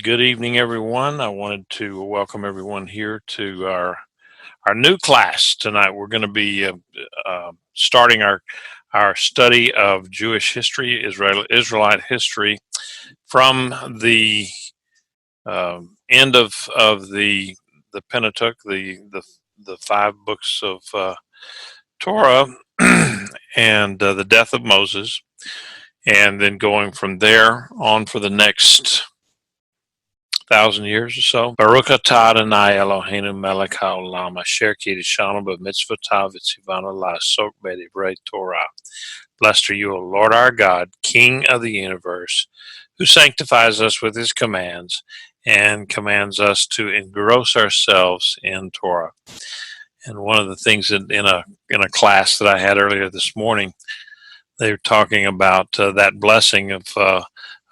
Good evening, everyone. I wanted to welcome everyone here to our new class tonight. We're going to be starting our study of Jewish history, Israelite history, from the end of the Pentateuch, the five books of Torah, and the death of Moses, and then going from there on for the next 1,000 years or so. Baruch atah Adonai Eloheinu melech haolam asher kiddushanu b'mitzvotav v'tzivanu la'asok b'divrei Torah. Blessed are you, O Lord our God, King of the universe, who sanctifies us with his commands and commands us to engross ourselves in Torah. And one of the things in a class that I had earlier this morning, they were talking about that blessing of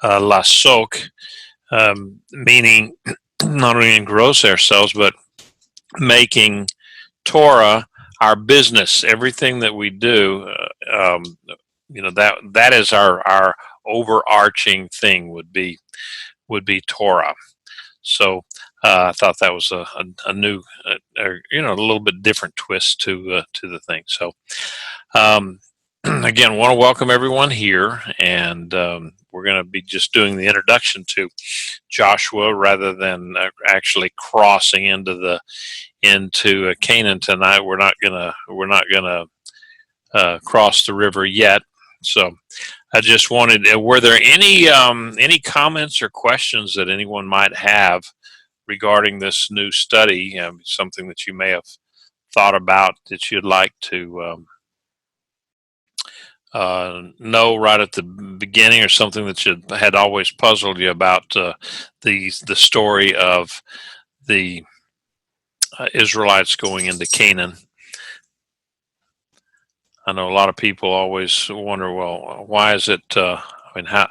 la'asok, meaning not only engross ourselves, but making Torah our business. Everything that we do, that is our overarching thing would be Torah. So I thought that was a new, a little bit different twist to the thing. So again, want to welcome everyone here, and we're going to be just doing the introduction to Joshua rather than actually crossing into Canaan tonight. We're not gonna cross the river yet. So I just wanted. Were there any comments or questions that anyone might have regarding this new study? Something that you may have thought about that you'd like to know right at the beginning, or something that had always puzzled you about the story of the Israelites going into Canaan. I know a lot of people always wonder, well, why is it? How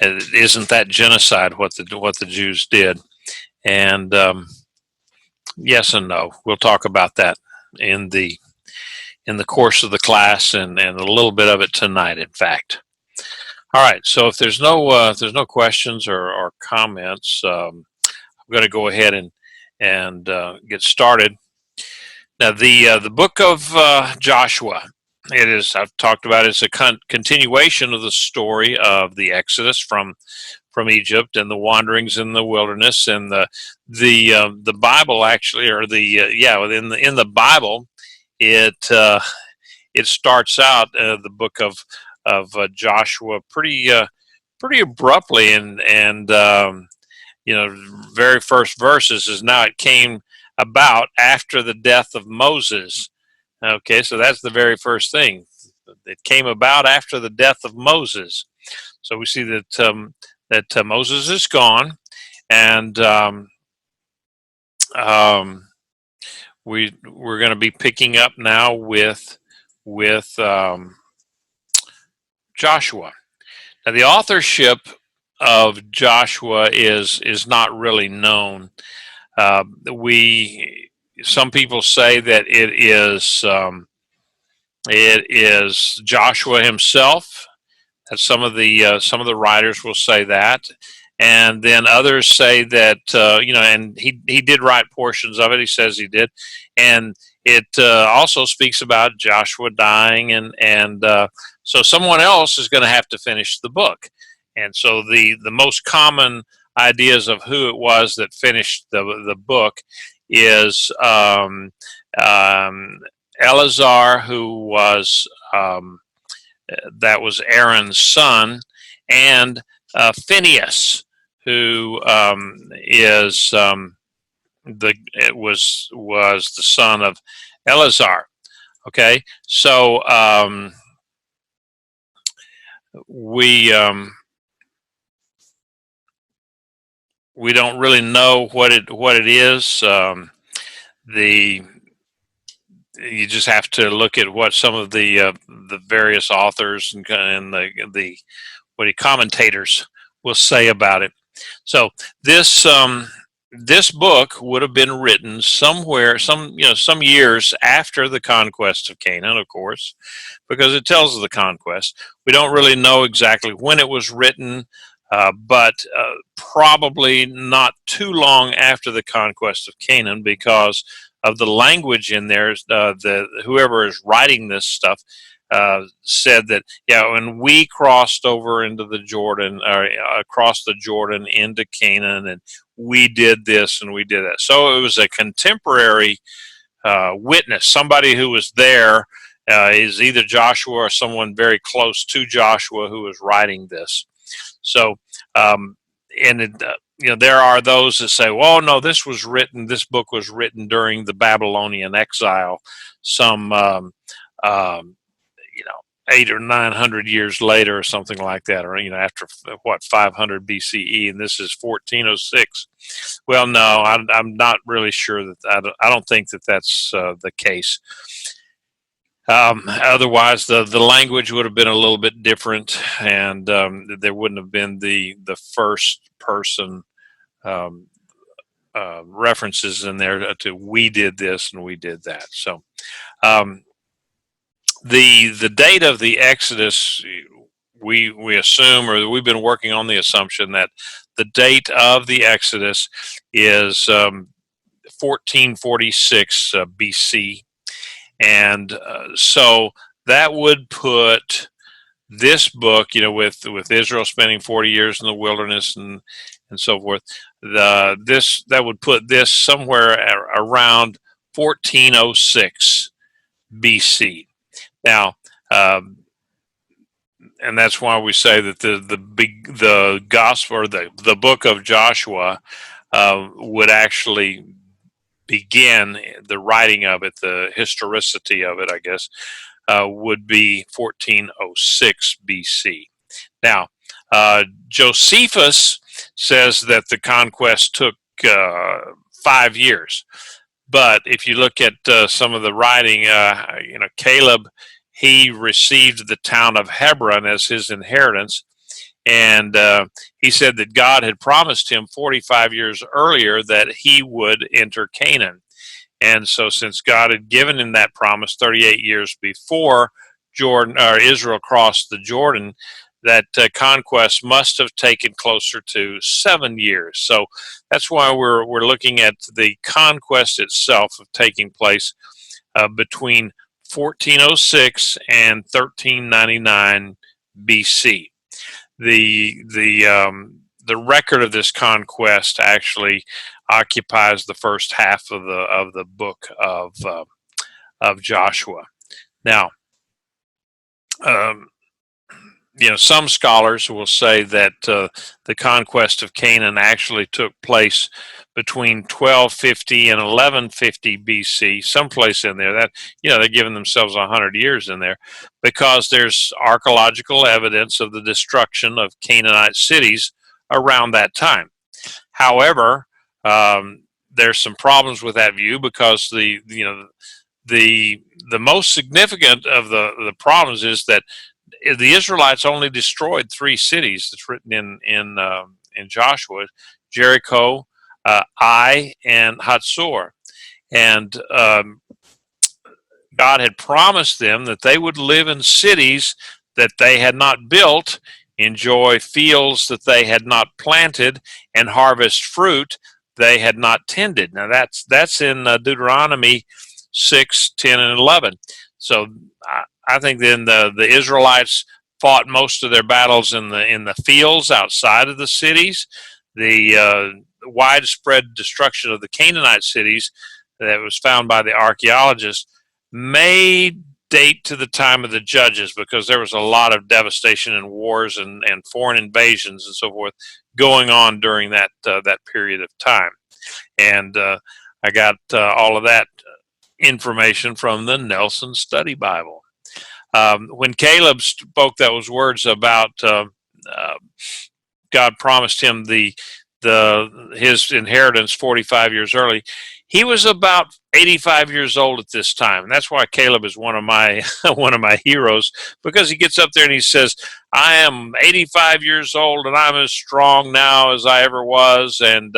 isn't that genocide what the Jews did? And yes and no. We'll talk about that in the course of the class, and a little bit of it tonight, in fact. All right, so if there's no questions or comments, I'm going to go ahead and get started. Now, the book of Joshua, I've talked about it, it's a continuation of the story of the Exodus from Egypt and the wanderings in the wilderness, and the Bible actually, or in the Bible, it starts out the book of Joshua pretty abruptly, and very first verses is, now it came about after the death of Moses. Okay, so that's the very first thing. It came about after the death of Moses. So we see that Moses is gone, and we're going to be picking up now with Joshua. Now, the authorship of Joshua is not really known. Some people say that it is Joshua himself. And some of the writers will say that, and then others say that and he did write portions of it. He says he did, and it also speaks about Joshua dying, and so someone else is going to have to finish the book. And so the most common ideas of who it was that finished the book is Eleazar, who was that was Aaron's son, and Phinehas, who was the son of Eleazar. Okay, so we don't really know what it is. You just have to look at what some of the various authors and the commentators will say about it. So this book would have been written somewhere, some years after the conquest of Canaan, of course, because it tells of the conquest. We don't really know exactly when it was written, but probably not too long after the conquest of Canaan, because of the language in there. Whoever is writing this stuff said that, yeah, when we crossed over into the Jordan, or across the Jordan into Canaan, and we did this and we did that. So it was a contemporary witness, somebody who was there, is either Joshua or someone very close to Joshua who was writing this. So, and it, there are those that say, well, no, this book was written during the Babylonian exile, some, 800 or 900 years later or something like that, or, after 500 BCE, and this is 1406. Well, no, I'm not really sure that, I don't think that that's the case. Otherwise, the language would have been a little bit different, and there wouldn't have been the first person references in there to we did this and we did that. So the date of the Exodus, we assume, or we've been working on the assumption that the date of the Exodus is 1446 BC. And so that would put this book, with Israel spending 40 years in the wilderness and so forth, that would put this somewhere around 1406 BC. Now, and that's why we say that the gospel, or the book of Joshua, would actually begin, the writing of it, the historicity of it, I guess, would be 1406 BC. Now, Josephus says that the conquest took 5 years. But if you look at some of the writing, Caleb, he received the town of Hebron as his inheritance. And he said that God had promised him 45 years earlier that he would enter Canaan. And so since God had given him that promise 38 years before Israel crossed the Jordan, that conquest must have taken closer to 7 years. So that's why we're looking at the conquest itself of taking place between 1406 and 1399 BC. The record of this conquest actually occupies the first half of the book of Joshua. Now, some scholars will say that the conquest of Canaan actually took place between 1250 and 1150 BC, someplace in there. That they're giving themselves 100 years in there, because there's archaeological evidence of the destruction of Canaanite cities around that time. However, there's some problems with that view, because the most significant of the problems is that the Israelites only destroyed 3 cities. That's written in Joshua: Jericho, Ai, and Hatzor. And God had promised them that they would live in cities that they had not built, enjoy fields that they had not planted, and harvest fruit they had not tended. Now that's in Deuteronomy 6, 10, and 11. So I think then the Israelites fought most of their battles in the fields outside of the cities. The widespread destruction of the Canaanite cities that was found by the archaeologists may date to the time of the Judges, because there was a lot of devastation and wars and foreign invasions and so forth going on during that period of time. And I got all of that information from the Nelson Study Bible. When Caleb spoke those words about God promised him his inheritance 45 years early, he was about 85 years old at this time. And that's why Caleb is one of my heroes, because he gets up there and he says, I am 85 years old and I'm as strong now as I ever was. And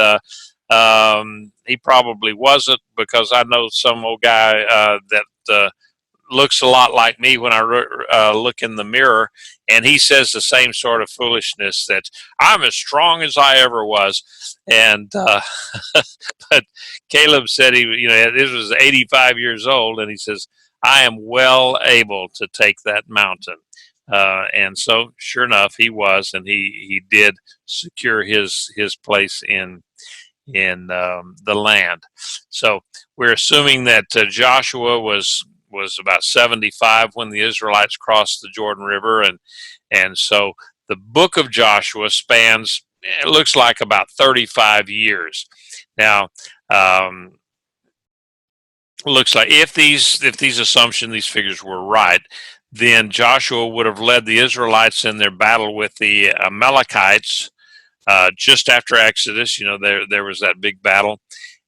he probably wasn't, because I know some old guy that looks a lot like me when I look in the mirror, and he says the same sort of foolishness that I'm as strong as I ever was. And but Caleb said this was 85 years old, and he says, I am well able to take that mountain. And so, sure enough, he was, and he did secure his place in the land. So we're assuming that Joshua was about 75 when the Israelites crossed the Jordan River, and so the book of Joshua spans, it looks like, about 35 years. Now, looks like if these assumptions, these figures were right, then Joshua would have led the Israelites in their battle with the Amalekites just after Exodus. There was that big battle,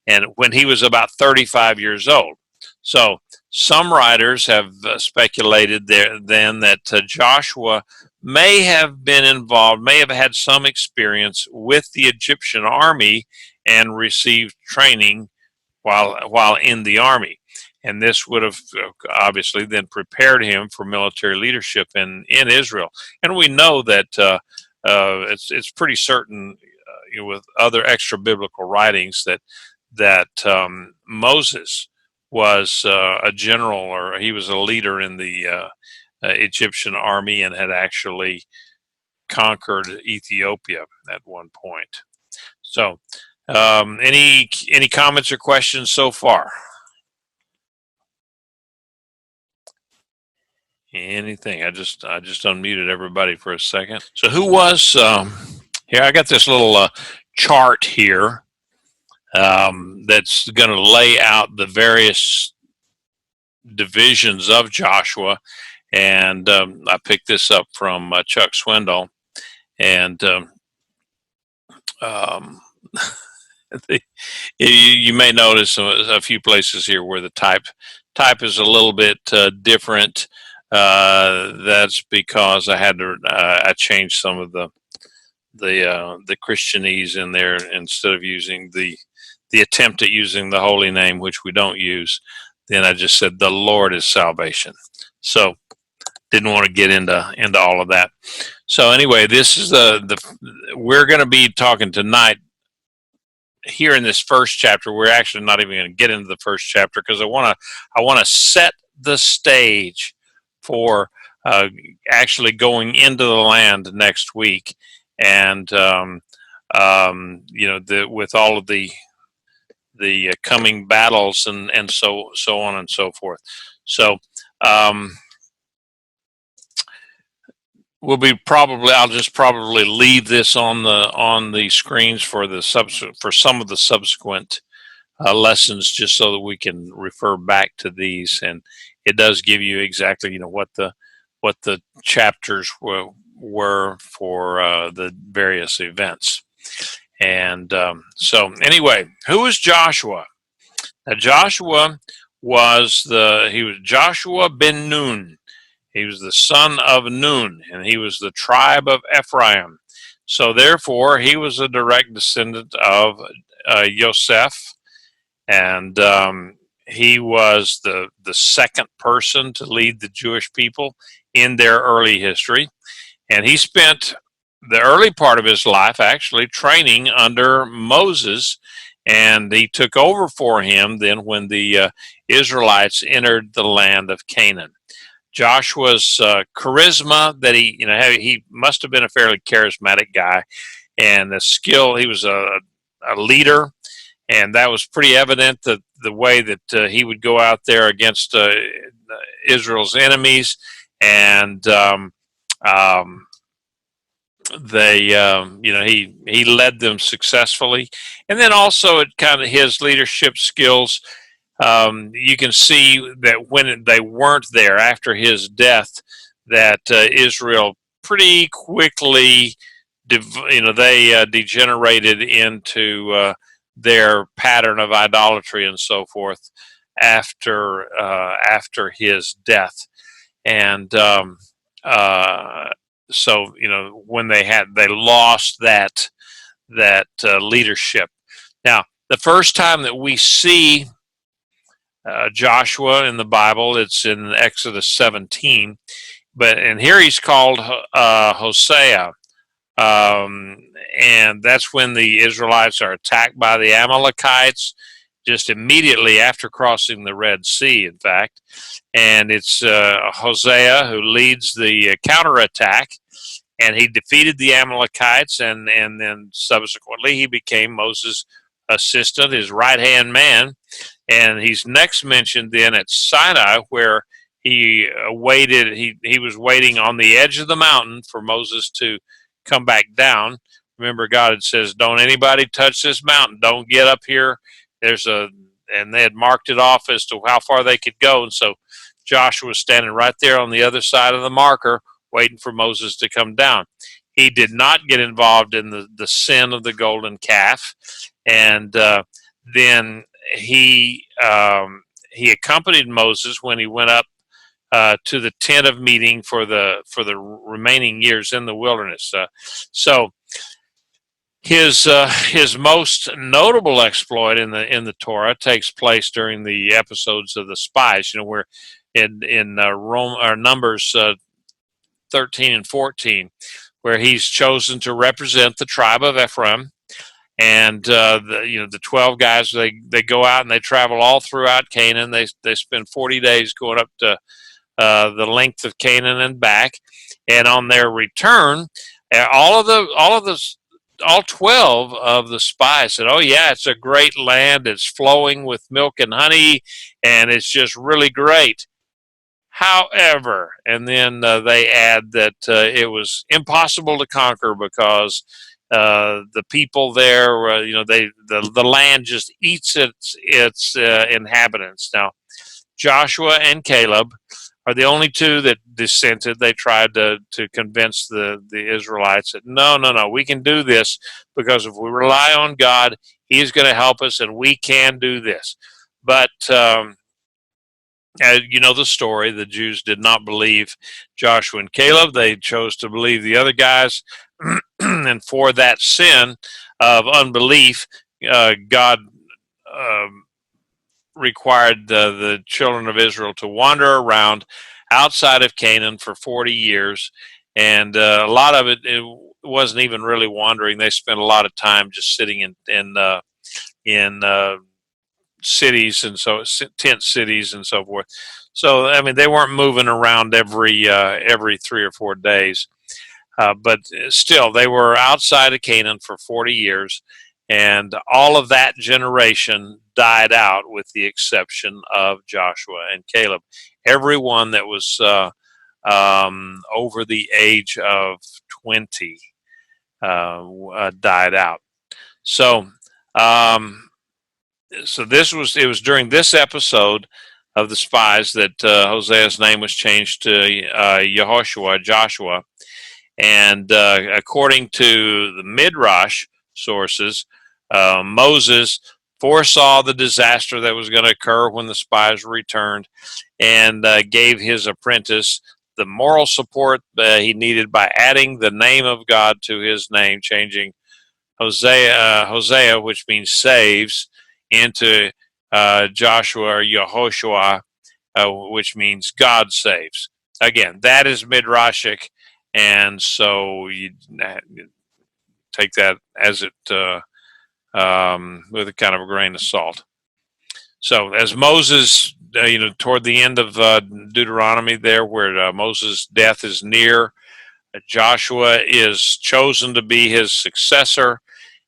and when he was about 35 years old. So some writers have speculated then that Joshua may have been involved, may have had some experience with the Egyptian army and received training while in the army. And this would have obviously then prepared him for military leadership in Israel. And we know that it's pretty certain with other extra biblical writings that Moses was a general, or he was a leader in the Egyptian army, and had actually conquered Ethiopia at one point. So, any comments or questions so far? Anything? I just unmuted everybody for a second. So who was here? I got this little chart here that's going to lay out the various divisions of Joshua, and I picked this up from Chuck Swindoll, and you may notice a few places here where the type is a little bit different. That's because I had to I changed some of the Christianese in there. Instead of using the attempt at using the holy name, which we don't use, then I just said the Lord is salvation. So didn't want to get into all of that. So anyway, this is we're going to be talking tonight here in this first chapter. We're actually not even going to get into the first chapter, because I want to set the stage for actually going into the land next week, and with all of the coming battles and so on and so forth. So I'll just probably leave this on the screens for some of the subsequent lessons, just so that we can refer back to these, and it does give you exactly what the chapters were for the various events. And so anyway, who is Joshua? Now Joshua was Joshua ben Nun. He was the son of Nun, and he was the tribe of Ephraim. So therefore, he was a direct descendant of Joseph, and he was the second person to lead the Jewish people in their early history. And he spent the early part of his life actually training under Moses, and he took over for him then when the Israelites entered the land of Canaan. Joshua's charisma, that he must have been a fairly charismatic guy, and the skill, he was a leader, and that was pretty evident, that the way that he would go out there against Israel's enemies, and he led them successfully. And then also it kind of his leadership skills. You can see that when they weren't there after his death, that Israel pretty quickly, they degenerated into their pattern of idolatry and so forth after his death. And so when they lost that leadership. Now, the first time that we see Joshua in the Bible. It's in Exodus 17, and here he's called Hosea. Um, and that's when the Israelites are attacked by the Amalekites just immediately after crossing the Red Sea, in fact. And it's Hosea who leads the counterattack, and he defeated the Amalekites, and then subsequently he became Moses' assistant, his right-hand man. And he's next mentioned then at Sinai, where he waited. He was waiting on the edge of the mountain for Moses to come back down. Remember, God had says, "Don't anybody touch this mountain. Don't get up here." And they had marked it off as to how far they could go. And so Joshua was standing right there on the other side of the marker, waiting for Moses to come down. He did not get involved in the sin of the golden calf, and then he accompanied Moses when he went up to the tent of meeting for the remaining years in the wilderness. So his most notable exploit in the Torah takes place during the episodes of the spies. Where in Rome or Numbers 13 and 14, where he's chosen to represent the tribe of Ephraim. And the 12 guys, they go out and they travel all throughout Canaan. They spend 40 days going up to the length of Canaan and back. And on their return, all 12 of the spies said, "Oh yeah, it's a great land. It's flowing with milk and honey, and it's just really great." However, and then they add that it was impossible to conquer because the people there, the land just eats its inhabitants. Now, Joshua and Caleb are the only two that dissented. They tried to convince the Israelites that no, we can do this because if we rely on God, He's going to help us, and we can do this. But you know the story. The Jews did not believe Joshua and Caleb. They chose to believe the other guys. And for that sin of unbelief, God required the children of Israel to wander around outside of Canaan for 40 years. And a lot of it wasn't even really wandering. They spent a lot of time just sitting in cities, and so tent cities and so forth. So I mean, they weren't moving around every 3 or 4 days, but still, they were outside of Canaan for 40 years, and all of that generation died out, with the exception of Joshua and Caleb. Everyone that was over the age of 20 died out. So. So it was during this episode of the spies that Hosea's name was changed to Joshua. And according to the Midrash sources, Moses foresaw the disaster that was going to occur when the spies returned, and gave his apprentice the moral support he needed by adding the name of God to his name, changing Hosea, which means saves, into Joshua or Yehoshua, which means God saves. Again, that is midrashic, and so you take that as it with a kind of a grain of salt. So, as Moses, toward the end of Deuteronomy, there where Moses' death is near, Joshua is chosen to be his successor.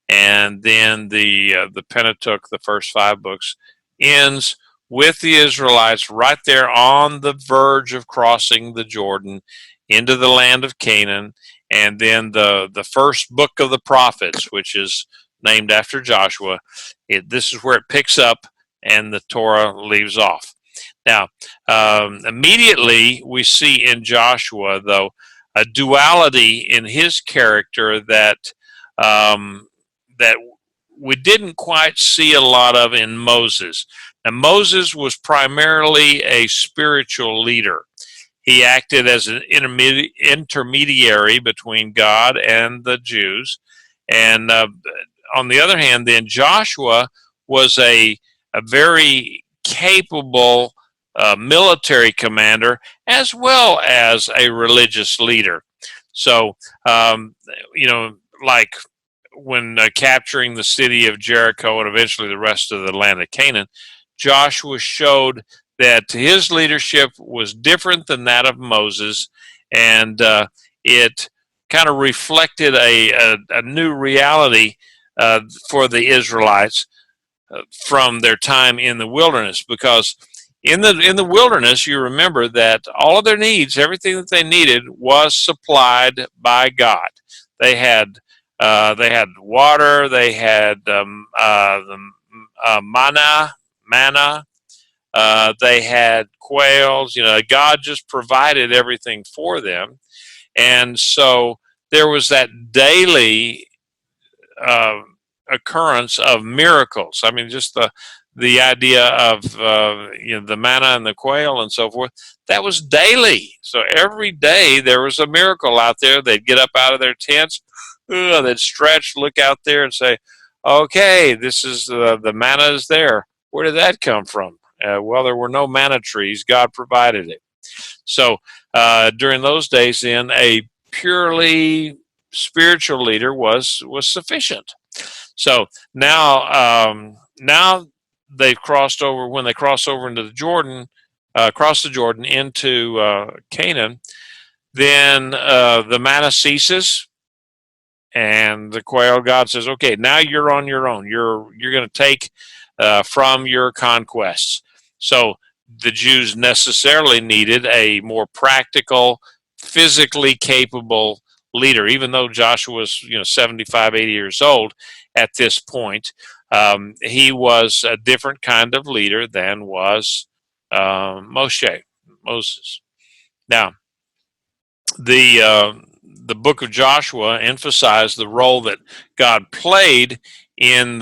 And then the Pentateuch, the first 5 books, ends with the Israelites right there on the verge of crossing the Jordan into the land of Canaan. And then the first book of the prophets, which is named after Joshua, this is where it picks up and the Torah leaves off. Now, immediately we see in Joshua, though, a duality in his character that we didn't quite see a lot of in Moses. Now, Moses was primarily a spiritual leader. He acted as an intermediary between God and the Jews. And on the other hand, then Joshua was a very capable military commander as well as a religious leader. So, you know, like when capturing the city of Jericho and eventually the rest of the land of Canaan, Joshua showed that his leadership was different than that of Moses, and it kind of reflected a new reality for the Israelites from their time in the wilderness. Because in the wilderness, you remember that all of their needs, everything that they needed, was supplied by God. They had water, they had manna, they had quails. You know, God just provided everything for them, and so there was that daily uh, occurrence of miracles. I mean, just the idea of you know, the manna and the quail and so forth. That was daily. So every day there was a miracle out there. They'd get up out of their tents, they'd stretch, look out there, and say, "Okay, this is the manna is there." Where did that come from? Well, there were no manna trees. God provided it. So during those days, then a purely spiritual leader was sufficient. So now they've crossed over. When they cross over into the Jordan, cross the Jordan into Canaan, then the manna ceases, and the quail. God says, "Okay, now you're on your own. You're going to take from your conquests." So the Jews necessarily needed a more practical, physically capable leader. Even though Joshua was 75, 80 years old at this point, he was a different kind of leader than was Moses. Now, the book of Joshua emphasized the role that God played in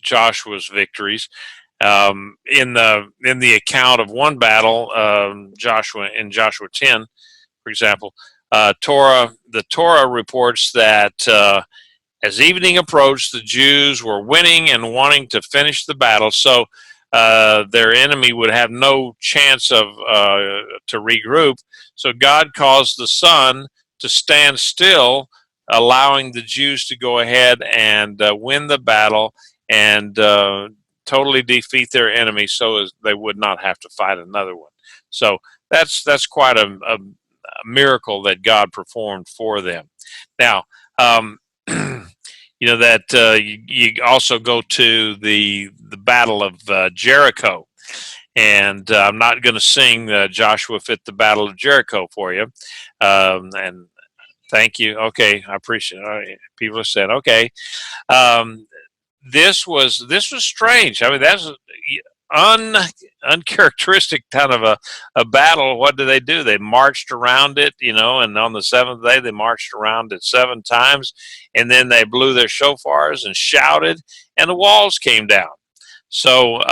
Joshua's victories. In the account of one battle, Joshua 10, for example, the Torah reports that as evening approached, the Jews were winning and wanting to finish the battle, so their enemy would have no chance of to regroup. So God caused the sun to stand still, allowing the Jews to go ahead and win the battle and totally defeat their enemy, so as they would not have to fight another one. So that's quite a miracle that God performed for them. Now, that you also go to the Battle of Jericho, and I'm not going to sing Joshua Fit the Battle of Jericho for you. And thank you. Okay, I appreciate it. People have said, okay. This was strange. I mean, that's uncharacteristic kind of a battle. What did they do? They marched around it, and on the seventh day they marched around it 7 times, and then they blew their shofars and shouted, and the walls came down. So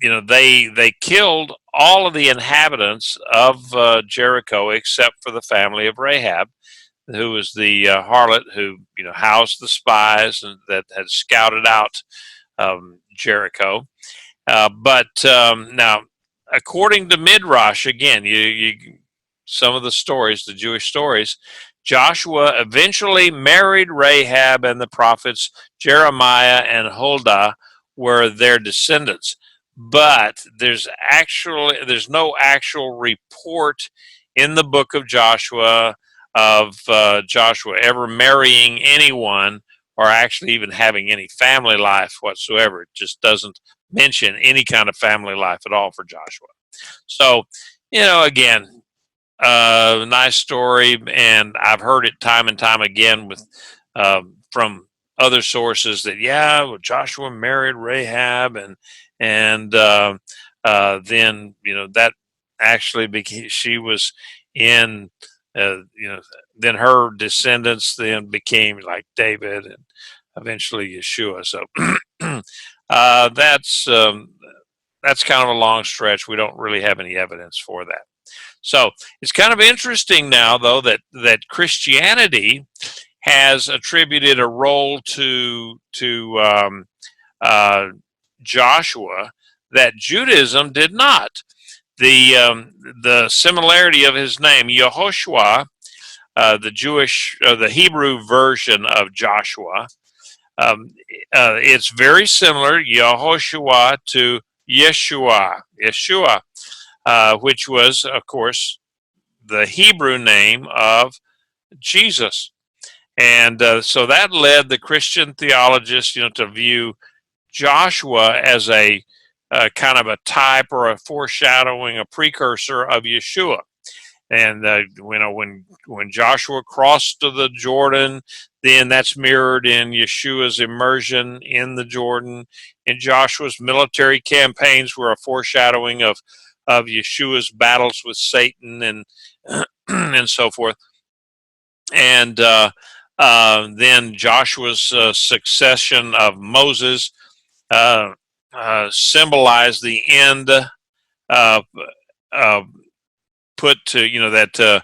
they killed all of the inhabitants of Jericho except for the family of Rahab, who was the harlot who housed the spies and that had scouted out Jericho. But now, according to Midrash, again, some of the stories, the Jewish stories, Joshua eventually married Rahab, and the prophets Jeremiah and Huldah were their descendants. But there's no actual report in the book of Joshua of Joshua ever marrying anyone or actually even having any family life whatsoever. It just doesn't mention any kind of family life at all for Joshua. So, again, nice story, and I've heard it time and time again from other sources that Joshua married Rahab, and then that actually became, she was in then her descendants then became like David and eventually Yeshua. So that's kind of a long stretch. We don't really have any evidence for that. So it's kind of interesting now, though, that Christianity has attributed a role to Joshua that Judaism did not. The similarity of his name, Yehoshua, the Hebrew version of Joshua, it's very similar, Yehoshua, to Yeshua, which was, of course, the Hebrew name of Jesus. And so that led the Christian theologists, to view Joshua as a kind of a type or a foreshadowing, a precursor of Yeshua. And when Joshua crossed to the Jordan, then that's mirrored in Yeshua's immersion in the Jordan. And Joshua's military campaigns were a foreshadowing of Yeshua's battles with Satan and and so forth. And then Joshua's succession of Moses symbolized the end. Uh, uh, Put to that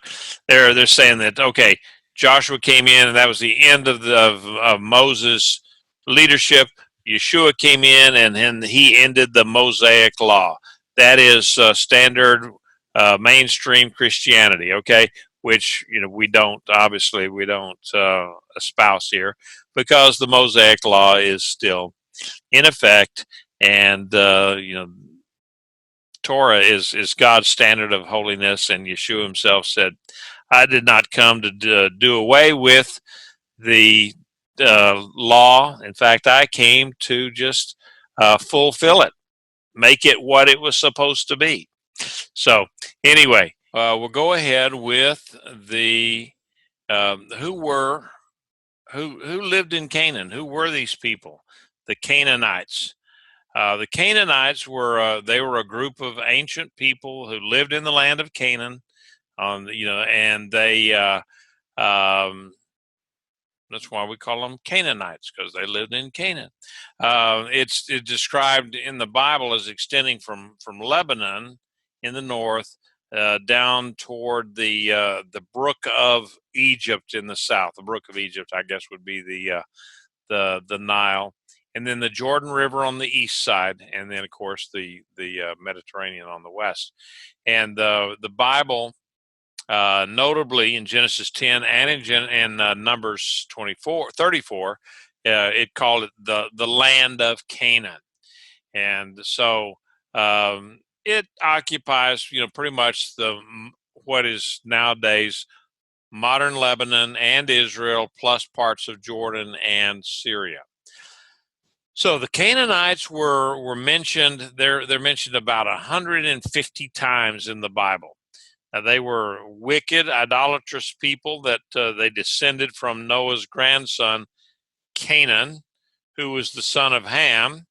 they're saying that, okay, Joshua came in and that was the end of Moses' leadership. Yeshua came in and then he ended the Mosaic law. That is standard mainstream Christianity, okay, which we don't espouse here, because the Mosaic law is still in effect. And Torah is God's standard of holiness, and Yeshua himself said, I did not come to do away with the law. In fact, I came to just fulfill it, make it what it was supposed to be. So anyway, we'll go ahead with the who lived in Canaan. Who were these people? The Canaanites. The Canaanites were they were a group of ancient people who lived in the land of Canaan, and they that's why we call them Canaanites, because they lived in Canaan. It's described in the Bible as extending from Lebanon in the north down toward the brook of Egypt in the south. The brook of Egypt, I guess, would be the Nile, and then the Jordan River on the east side, and then of course the Mediterranean on the west. And the Bible, notably in Genesis 10 and in Numbers 34, it called it the land of Canaan. And so it occupies pretty much what is nowadays modern Lebanon and Israel, plus parts of Jordan and Syria. So the Canaanites were mentioned. They're mentioned about 150 times in the Bible. They were wicked, idolatrous people that they descended from Noah's grandson, Canaan, who was the son of Ham.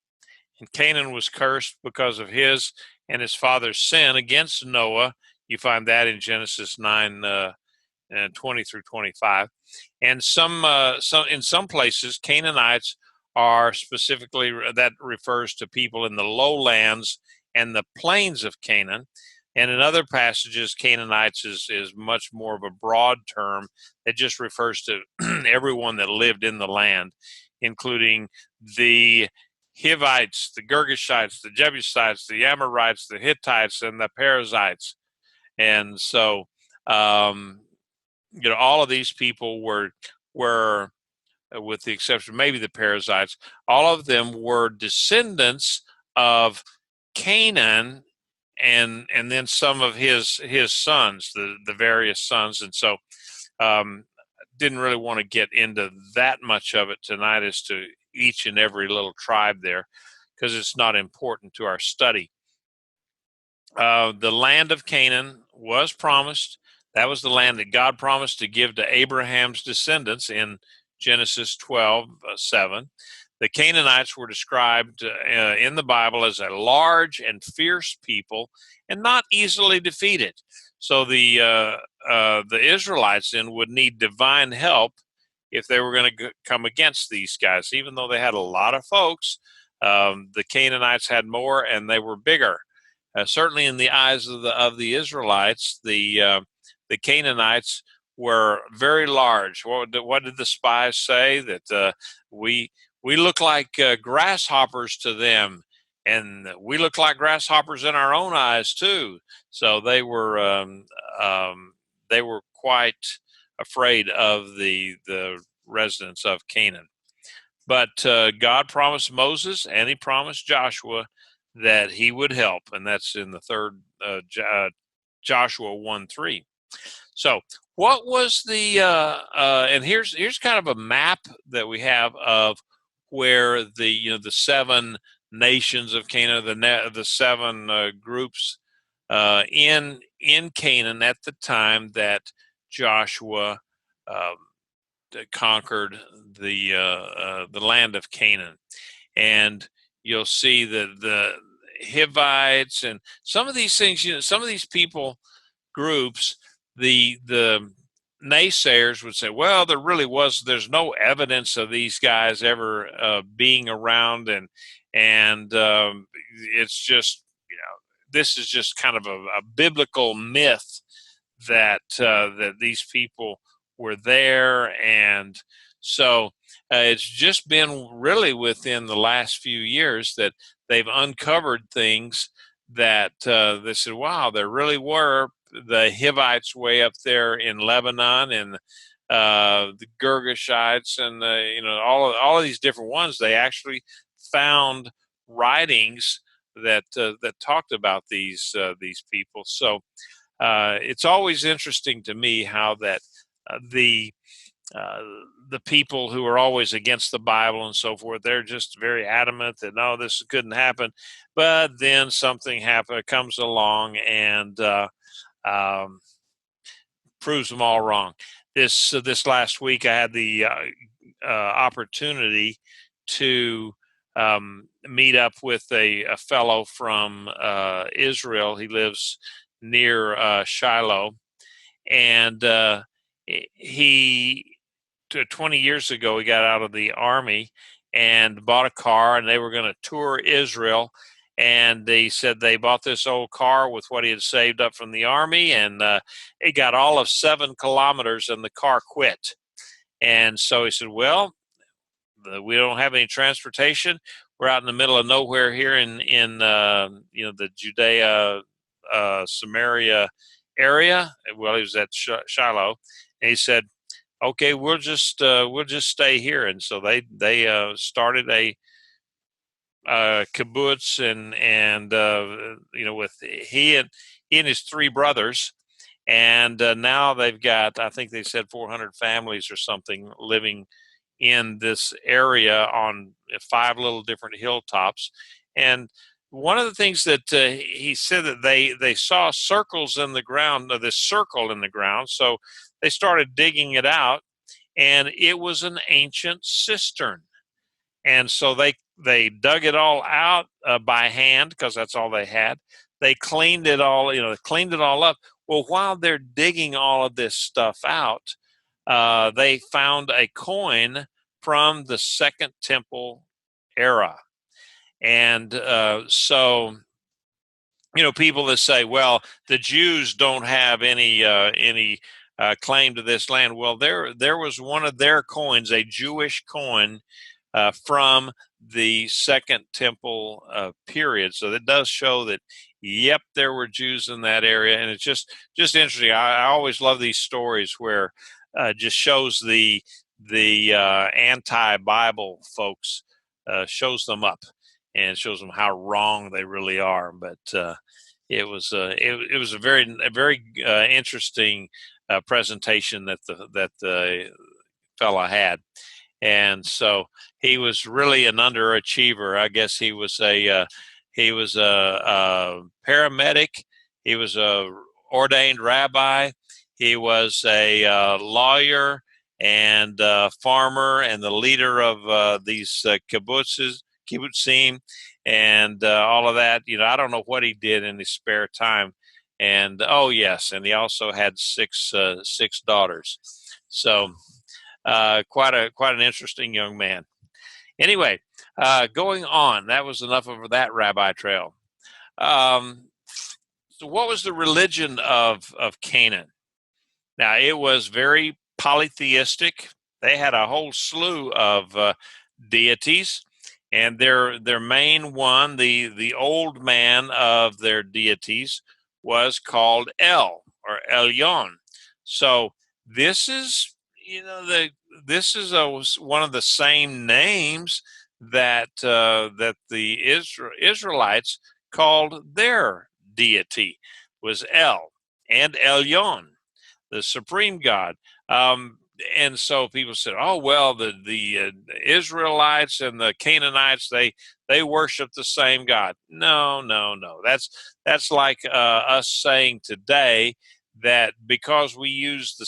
And Canaan was cursed because of his and his father's sin against Noah. You find that in Genesis 9, 20 through 25. And in some places, Canaanites are specifically, that refers to people in the lowlands and the plains of Canaan. And in other passages, Canaanites is much more of a broad term that just refers to everyone that lived in the land, including the Hivites, the Girgashites, the Jebusites, the Amorites, the Hittites, and the Perizzites. And so, all of these people were with the exception maybe the Perizzites, all of them were descendants of Canaan, and then some of his sons, the various sons. And so didn't really want to get into that much of it tonight as to each and every little tribe there, because it's not important to our study. The land of Canaan was promised. That was the land that God promised to give to Abraham's descendants in Genesis 12:7. The Canaanites were described in the Bible as a large and fierce people and not easily defeated. So the Israelites then would need divine help if they were going to come against these guys. Even though they had a lot of folks, the Canaanites had more and they were bigger. Certainly in the eyes of the Israelites, the Canaanites were very large. What did the spies say? That we look like grasshoppers to them, and we look like grasshoppers in our own eyes too. So they were quite afraid of the residents of Canaan. But God promised Moses and He promised Joshua that He would help, and that's in the third Joshua 1:3. So, what was the and here's kind of a map that we have of where the seven nations of Canaan, the seven groups in Canaan at the time that Joshua um, conquered the land of Canaan, and you'll see that the Hivites and some of these things, some of these people groups, the naysayers would say, well, there's no evidence of these guys ever being around, and it's just, this is just kind of a biblical myth that these people were there. And so it's just been really within the last few years that they've uncovered things that they said, wow, there really were the Hivites way up there in Lebanon, and the Girgashites, and all of these different ones. They actually found writings that talked about these people. So it's always interesting to me how that the uh, the people who are always against the Bible and so forth, they're just very adamant that no, this couldn't happen. But then something comes along and um, proves them all wrong. This last week, I had the opportunity to meet up with a fellow from Israel. He lives near Shiloh, and he 20 years ago he got out of the army and bought a car, and they were going to tour Israel. And they said they bought this old car with what he had saved up from the army, and he got all of 7 kilometers, and the car quit. And so he said, well, we don't have any transportation. We're out in the middle of nowhere here in the Judea Samaria area. Well, he was at Shiloh, and he said, okay, we'll just stay here. And so they started a kibbutz, and with he and his 3 brothers, and now they've got, I think they said 400 families or something living in this area on 5 little different hilltops. And one of the things that he said that they saw circles in the ground, this circle in the ground. So they started digging it out, and it was an ancient cistern. And so they dug it all out by hand, because that's all they had. They cleaned it all, cleaned it all up. Well, while they're digging all of this stuff out, they found a coin from the Second Temple era. And so, people that say, well, the Jews don't have any claim to this land. Well, there was one of their coins, a Jewish coin from the Second Temple period. So that does show that, yep, there were Jews in that area. And it's just interesting. I always love these stories where just shows the anti-Bible folks, shows them up and shows them how wrong they really are. But it was a very interesting presentation that the fella had. And so he was really an underachiever. I guess he was a paramedic. He was a ordained rabbi. He was a lawyer and farmer, and the leader of these kibbutzim, and all of that. I don't know what he did in his spare time. And oh yes, and he also had six daughters. So quite an interesting young man. Anyway, going on. That was enough of that rabbi trail. So what was the religion of Canaan? Now, it was very polytheistic. They had a whole slew of deities, And their main one, the old man of their deities, was called El, or Elyon. So this is, this is one of the same names that that the Israelites called their deity, was El and Elyon, the supreme God. Um, and so people said, "Oh well, the Israelites and the Canaanites, they worship the same God." No, no, no. That's like us saying today that because we use the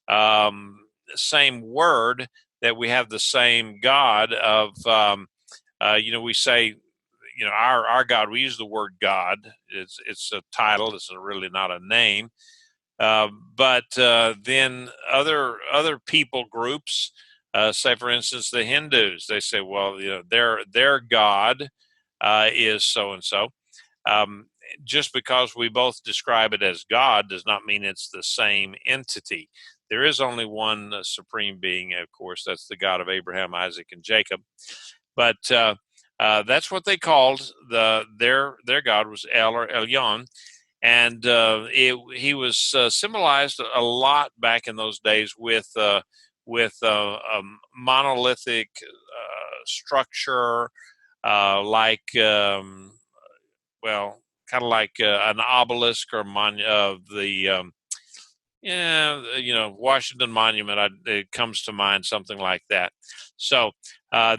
um, same word, that we have the same God of we say, our God. We use the word God. It's a title. It's really not a name. But then other people groups, say for instance the Hindus, they say, well, their God is so and so. Just because we both describe it as God does not mean it's the same entity. There is only one supreme being, of course. That's the God of Abraham, Isaac, and Jacob. But that's what they called their God, was El, or Elyon. And he was symbolized a lot back in those days with a monolithic structure, like kind of like an obelisk or of the Washington Monument. It comes to mind something like that. So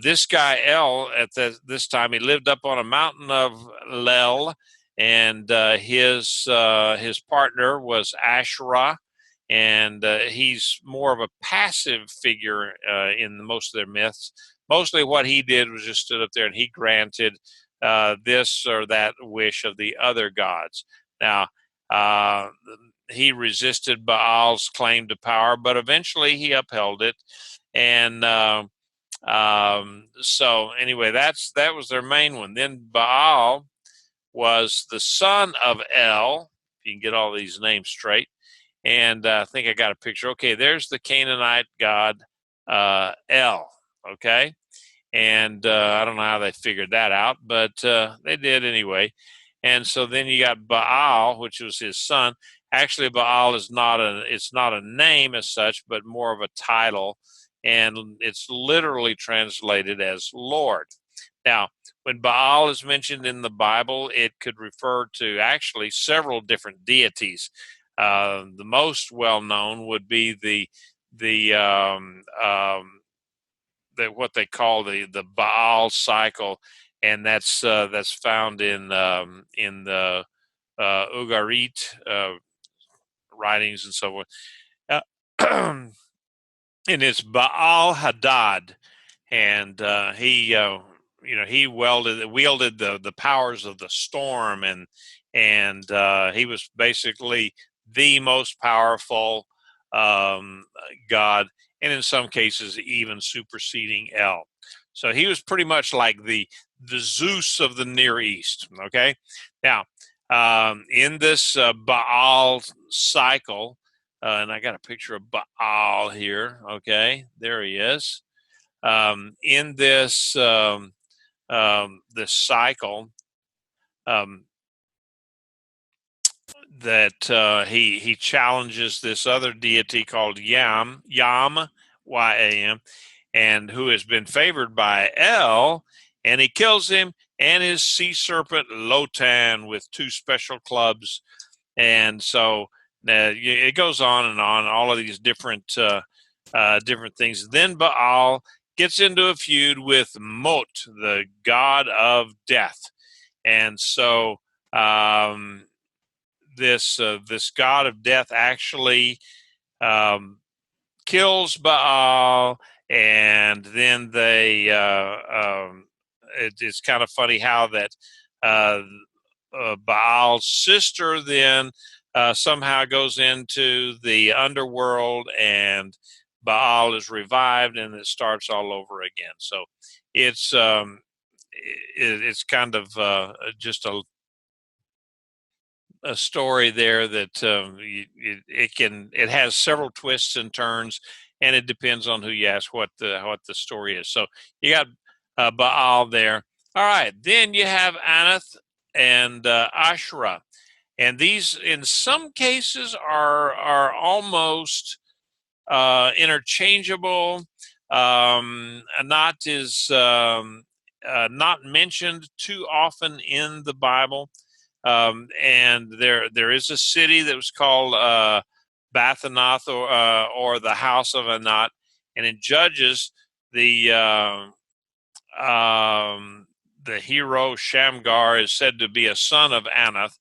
this guy El, at this time, he lived up on a mountain of Lel, and his partner was Asherah, and he's more of a passive figure in most of their myths. Mostly, what he did was just stood up there and he granted this or that wish of the other gods. Now, uh, he resisted Baal's claim to power, but eventually he upheld it. And so anyway, that was their main one. Then Baal was the son of El. If you can get all these names straight. And I think I got a picture. Okay, there's the Canaanite god El. Okay. And I don't know how they figured that out, but they did anyway. And so then you got Baal, which was his son. Actually, Baal is it's not a name as such, but more of a title, and it's literally translated as Lord. Now, when Baal is mentioned in the Bible, it could refer to actually several different deities. The most well known would be the what they call the Baal cycle, and that's found in the Ugarit writings and so on. And it's Baal Hadad, and he wielded the powers of the storm, and he was basically the most powerful god, and in some cases even superseding El. So he was pretty much like the Zeus of the Near East. Okay, now in this Baal cycle, and I got a picture of Baal here. Okay, there he is. In this cycle, um, that he challenges this other deity called Yam, Yam, and who has been favored by El, and he kills him and his sea serpent Lotan with two special clubs. And so it goes on and on, all of these different different things. Then Baal gets into a feud with Mot, the god of death, and so this god of death actually um, kills Baal, and then it's kind of funny how that uh, Baal's sister then somehow goes into the underworld, and Baal is revived, and it starts all over again. So it's it's kind of just a story there that it has several twists and turns, and it depends on who you ask what the story is. So you got Baal there. All right, then you have Anath and Asherah, and these, in some cases, are almost interchangeable. Not is not mentioned too often in the Bible, and there is a city that was called Bathanath, or the house of Anat, and in Judges the hero Shamgar is said to be a son of Anath,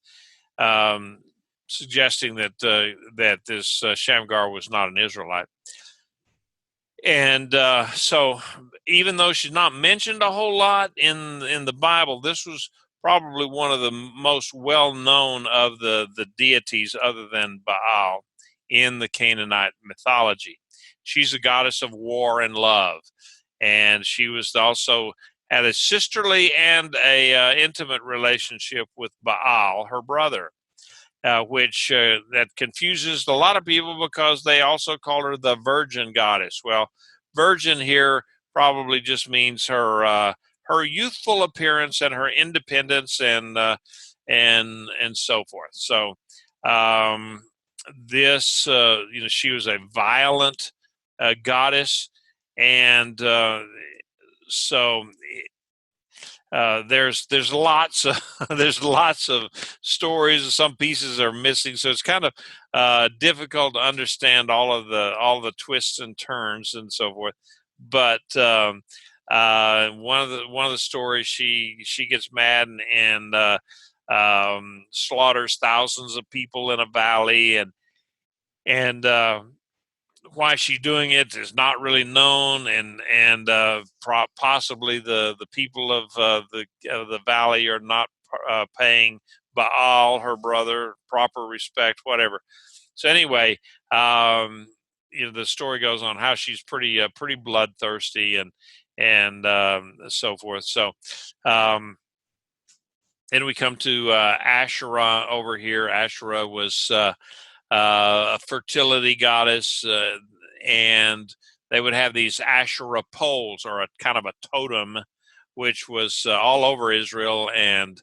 um, suggesting that this Shamgar was not an Israelite. And so, even though she's not mentioned a whole lot in the Bible, this was probably one of the most well known of the deities, other than Baal, in the Canaanite mythology. She's a goddess of war and love, and she was also had a sisterly and a intimate relationship with Baal, her brother, which that confuses a lot of people because they also call her the virgin goddess. Well, virgin here probably just means her youthful appearance and her independence, and so forth. So this she was a violent goddess, and so there's lots of there's lots of stories. Some pieces are missing, so it's kind of difficult to understand all the twists and turns and so forth. But one of the stories, she gets mad and slaughters thousands of people in a valley, and why she's doing it is not really known, and possibly the people of the valley are not paying Baal, her brother, proper respect, whatever. So anyway, the story goes on how she's pretty bloodthirsty, and so forth. So then we come to Asherah over here. Asherah was a fertility goddess, and they would have these Asherah poles, or a kind of a totem, which was all over Israel. And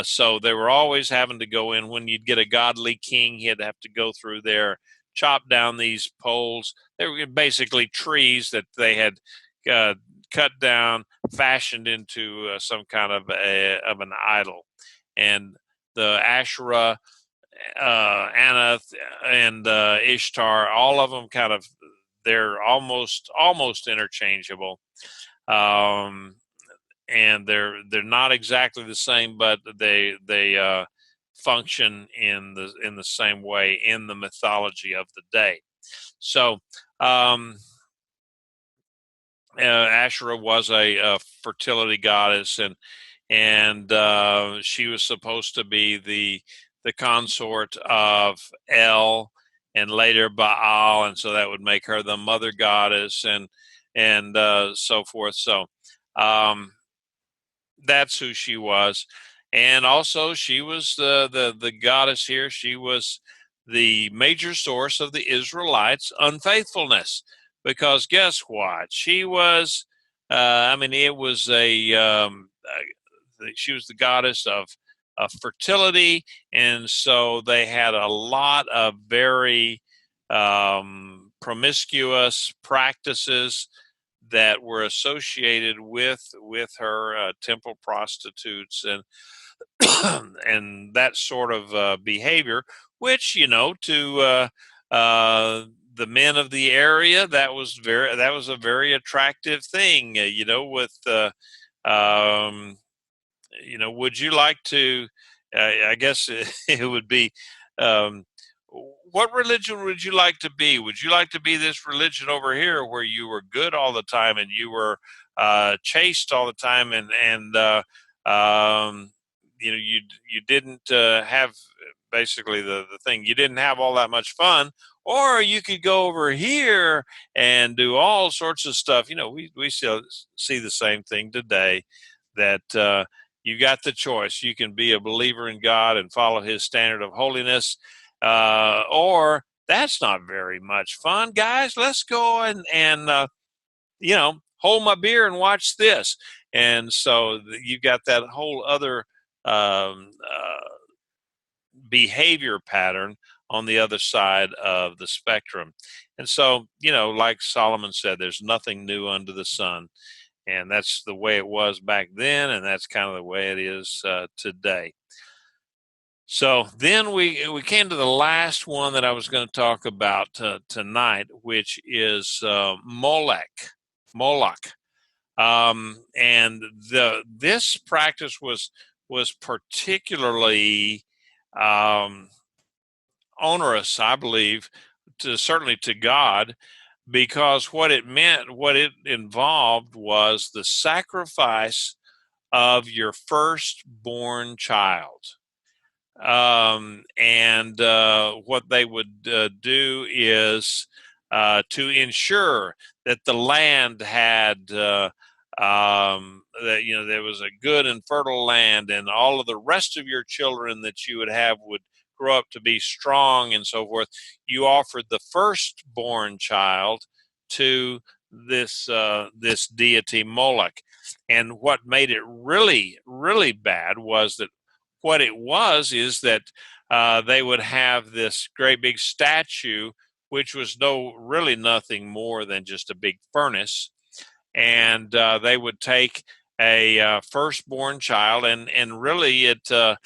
so they were always having to go in. When you'd get a godly king, he'd have to go through there, chop down these poles. They were basically trees that they had cut down, fashioned into some kind of an idol. And the Asherah, Anath, and Ishtar, all of them they're almost interchangeable, and they're not exactly the same, but they function in the same way in the mythology of the day. So Asherah was a fertility goddess, and she was supposed to be the consort of El and later Baal, and so that would make her the mother goddess, and so forth. So that's who she was, and also she was the goddess here. She was the major source of the Israelites' unfaithfulness, because guess what? She was. I mean, it was she was the goddess of fertility, and so they had a lot of very promiscuous practices that were associated with her, temple prostitutes and and that sort of behavior, which to the men of the area, that was a very attractive thing. With um, would you like to? I guess it would be. Um, what religion would you like to be? Would you like to be this religion over here, where you were good all the time and you were chaste all the time, and you didn't have, basically the thing, you didn't have all that much fun, or you could go over here and do all sorts of stuff. We still see the same thing today, that you got the choice. You can be a believer in God and follow his standard of holiness, or that's not very much fun, guys. Let's go and hold my beer and watch this. And so you've got that whole other behavior pattern on the other side of the spectrum. And so, like Solomon said, there's nothing new under the sun. And that's the way it was back then, and that's kind of the way it is today. So then we came to the last one that I was going to talk about tonight, which is Molech. Moloch. And this practice was particularly onerous, I believe, certainly to God, because what it involved was the sacrifice of your firstborn child. And what they would do is to ensure that the land had that there was a good and fertile land, and all of the rest of your children that you would have would grow up to be strong and so forth. You offered the firstborn child to this deity Moloch. And what made it really, really bad was that what it was is that they would have this great big statue, which was really nothing more than just a big furnace. And they would take a firstborn child, and really they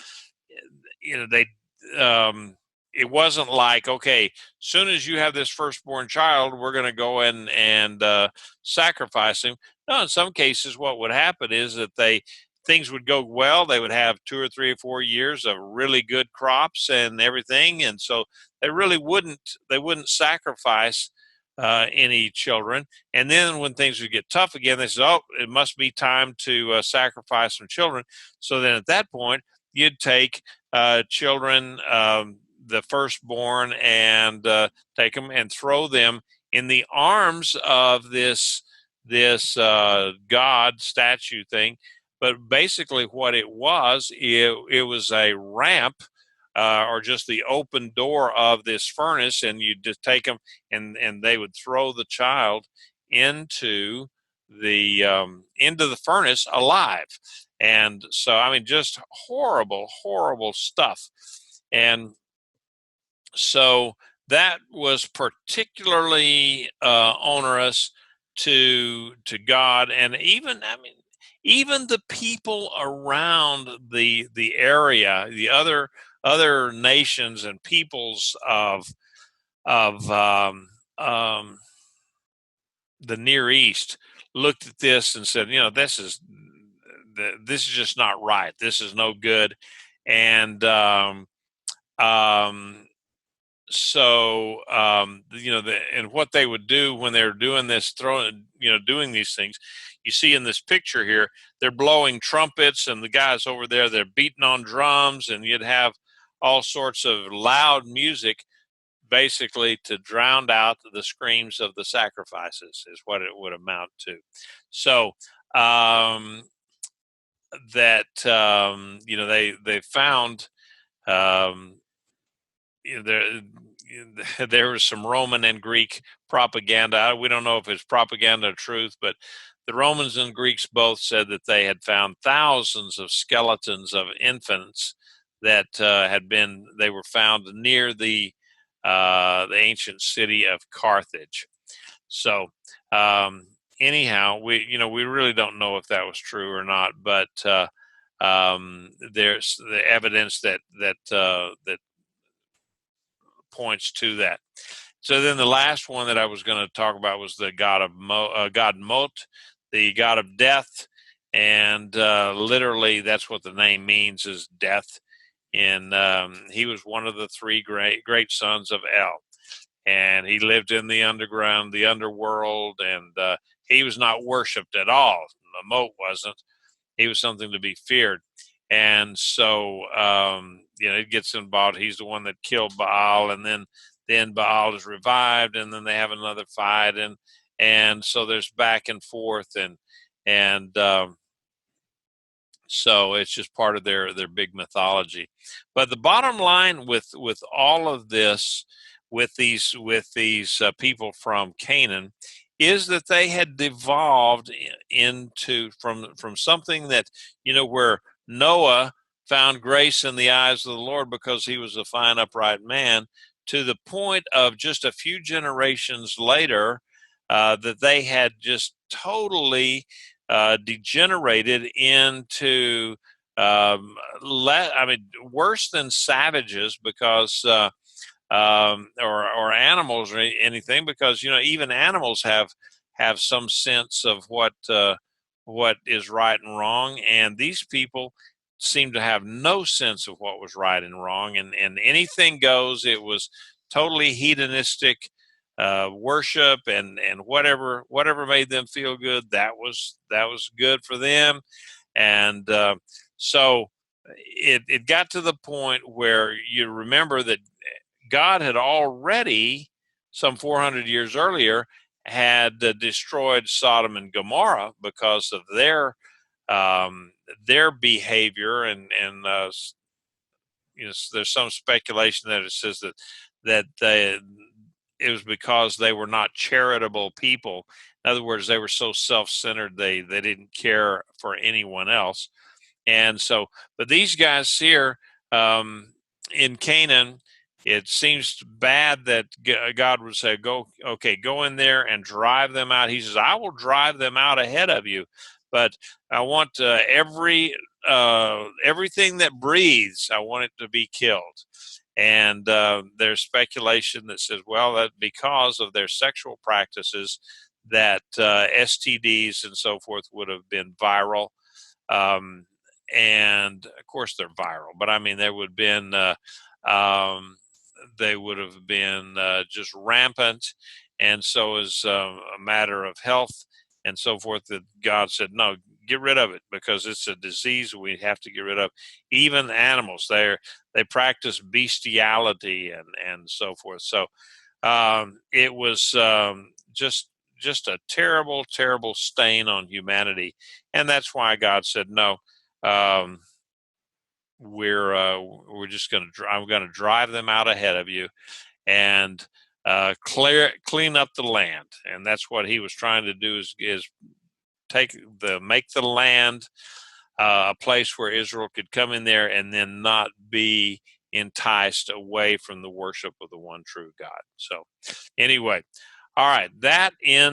it wasn't like, okay, soon as you have this firstborn child, we're going to go and sacrifice him. No, in some cases, what would happen is that things would go well. They would have 2 or 3 or 4 years of really good crops and everything, and so they wouldn't sacrifice any children. And then when things would get tough again, they said, "Oh, it must be time to sacrifice some children." So then, at that point, you'd take children, the firstborn, and take them and throw them in the arms of this god statue thing. But basically, what it was was a ramp. Or just the open door of this furnace, and you just take them, and they would throw the child into the furnace alive. And so, I mean, just horrible, horrible stuff. And so that was particularly onerous to God, and even the people around the area, the other nations and peoples of the Near East looked at this and said, this is just not right. This is no good. And and what they would do when they're doing this, doing these things, you see in this picture here, they're blowing trumpets, and the guys over there, they're beating on drums, and you'd have all sorts of loud music, basically to drown out the screams of the sacrifices, is what it would amount to. So they found there was some Roman and Greek propaganda. We don't know if it's propaganda or truth, but the Romans and Greeks both said that they had found thousands of skeletons of infants that they were found near the ancient city of Carthage. So anyhow, we really don't know if that was true or not, but there's the evidence that points to that. So then the last one that I was going to talk about was the god of God Mot, the god of death, and literally that's what the name means, is death. And he was one of the 3 great sons of El, and he lived in the underground, the underworld, and he was not worshipped at all. Mot wasn't. He was something to be feared. And so, it gets involved. He's the one that killed Baal, and then Baal is revived, and then they have another fight, and so there's back and forth, and so it's just part of their big mythology. But the bottom line with all of this, with these people from Canaan, is that they had devolved into from something that, where Noah found grace in the eyes of the Lord because he was a fine, upright man, to the point of just a few generations later that they had just totally degenerated into worse than savages, because or animals or anything, because even animals have some sense of what is right and wrong, and these people seem to have no sense of what was right and wrong, and anything goes. It was totally hedonistic worship, and whatever made them feel good, that was good for them. And so it got to the point where you remember that God had already, some 400 years earlier, had destroyed Sodom and Gomorrah because of their behavior, and there's some speculation that it says that it was because they were not charitable people. In other words, they were so self-centered they didn't care for anyone else. And so, but these guys here in Canaan, it seems bad that God would say, "Go in there and drive them out." He says, "I will drive them out ahead of you, but I want everything that breathes, I want it to be killed." And there's speculation that says, well, that because of their sexual practices, that STDs and so forth would have been viral. And of course they're viral, but I mean, they would have been just rampant. And so as a matter of health and so forth, that God said, no, get rid of it, because it's a disease we have to get rid of. Even animals, they practice bestiality and so forth. So it was just a terrible, terrible stain on humanity. And that's why God said, no, we're just I'm going to drive them out ahead of you, and clean up the land. And that's what he was trying to do, is make the land a place where Israel could come in there and then not be enticed away from the worship of the one true God. So anyway, all right, that ends